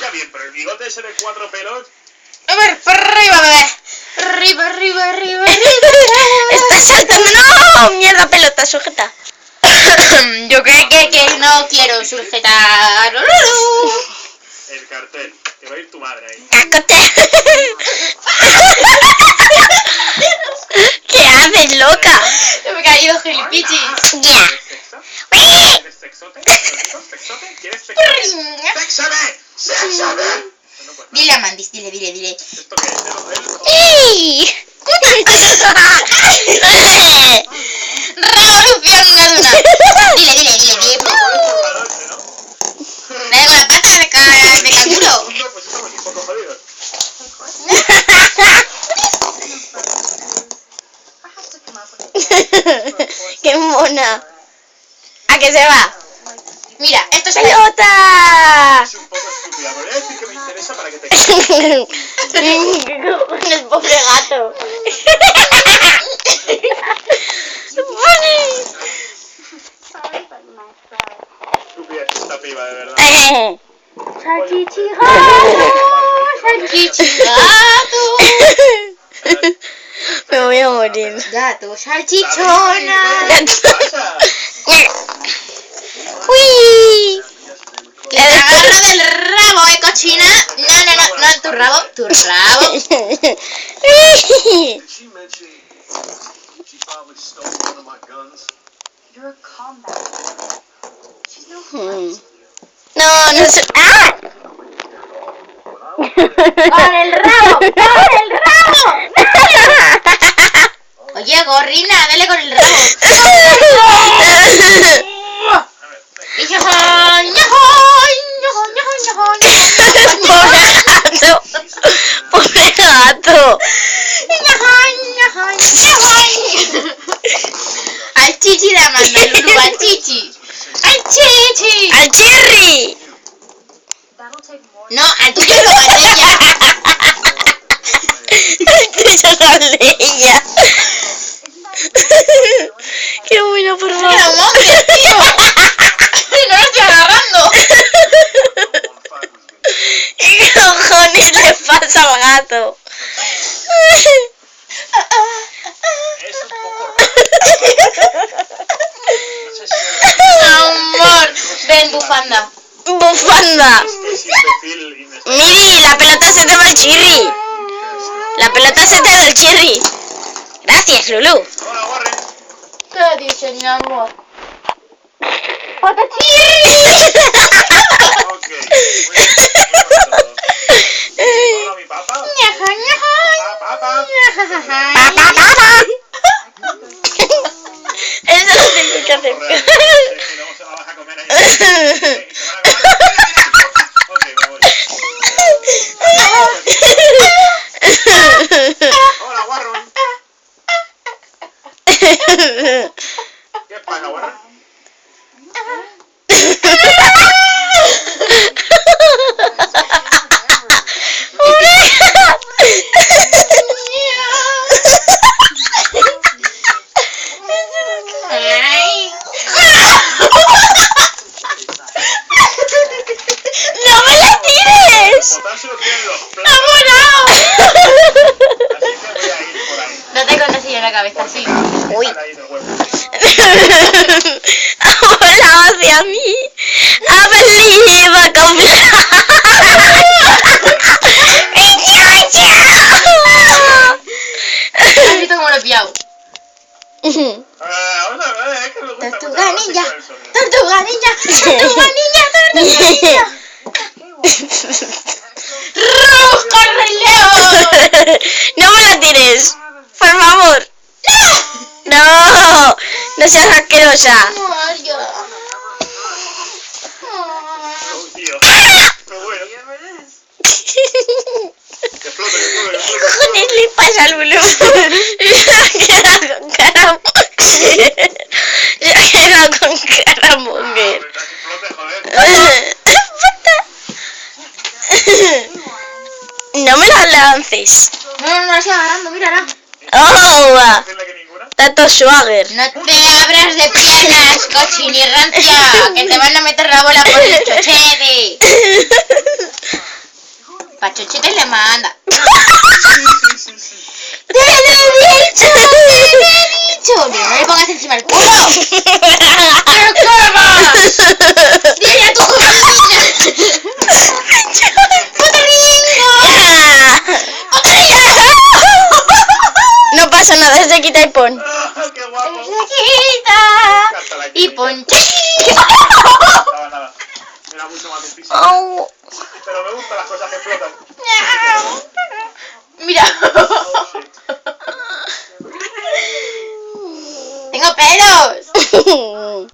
Ya bien, pero el bigote ese de 4 pelos. A ver, para arriba, bebé. Arriba, arriba, arriba. Está saltando. ¡No! Mierda, pelota, sujeta. Yo creo que no quiero sujetar. El cartel. Que va a ir tu madre ahí. ¡Cácote! ¿Qué haces, loca? Se me ha caído gilipichi. Ya. ¿Quieres sexote? ¿Sexote? ¿Quieres sexote? ¡Sexame! ¡Sexame! Dile a Mandis, dile. ¿Esto qué es? ¡Ey! Revolución Gaduna. Dile. Dale con la pata de canguro. Pues estamos un poco jodidos. ¡Qué mona! ¿A qué se va? Mira, esto es ¡Pelota! Es un poco estúpida, pero voy a decir que me interesa para que te ¿Qué cojones, pobre gato? Estúpida es esta piba, de verdad. salchichigato. Me voy a morir. Gato, salchichona. ¿Qué pasa? ¡Uy! Que te agarra del rabo, cochina. No, tu rabo. Did she mention she probably stole one of my guns? You're a combat. She's no threat. No sé. ¡Ah! ¡Con el rabo! Oye, gorrina, dale con el rabo. Pobre gato. Al chichi la manda, Lulu, al chichi. ¡Al chichi! ¡Al Cherry! That'll take more. No, al tuyo lo maté ya. Tuyo la leña. Qué bueno, por ¡Pero favor. monjes, tío! ¡No lo estoy agarrando! ¿Qué cojones le pasa al gato? Es un poco raro. No sé si Amor, ven, bufanda. Bufanda. es imbécil. Miri, la pelota se te va al Cherry. La pelota se te va al Cherry. Gracias, Lulu. Hola, Warren. ¿Qué dice mi amor? Ok. Hola, mi papá. Papá. Eso lo tengo que hacer. Y luego se la vas a comer ahí. Ok, me voy. Hola, Warren. ¿Qué pasa, Warren? Ay. ¡No me la tires! Botárselo tienen los pelos. ¡Ha volado! Así que voy a ir por ahí. No te conocía en la cabeza, sí. Uy. Están ahí en el huevo. Ha volado hacia mí. Ha venido a comprar. ¿Has visto cómo lo he pillado? Es que me gusta Tortuga mucho ninja, el sonido. tortuga ninja, tortuga ninja. ¡Ruf, corre el león! No me la tires, por favor. No, no seas asquerosa. Mario. Oh, tío. Me muero. Que explote, que explote, que ¿Qué explote. cojones le pasa a Lulu? Se ha quedado con cara monger. Se ha quedado con cara monger. Mientras explote, joder. No me la lances. No, la estoy agarrando, mírala. Oh, Decirle que ninguna. Tato Schwager. No te abras de piernas, cochinirrancia, que te van a meter la bola por el chochete. Anda. Sí. ¡Te lo he dicho! Mira, no le pongas encima el culo. ¡Pero cómo! ¡Dile a tu familia! ¡Potringo! ¡Potringo! No pasa nada, se quita y pon. ¡Qué guapo! ¡Chiquita! Y ponchito. Nada. Era mucho más difícil. Au. Pero me gustan las cosas que flotan. Mira. Tengo pelos.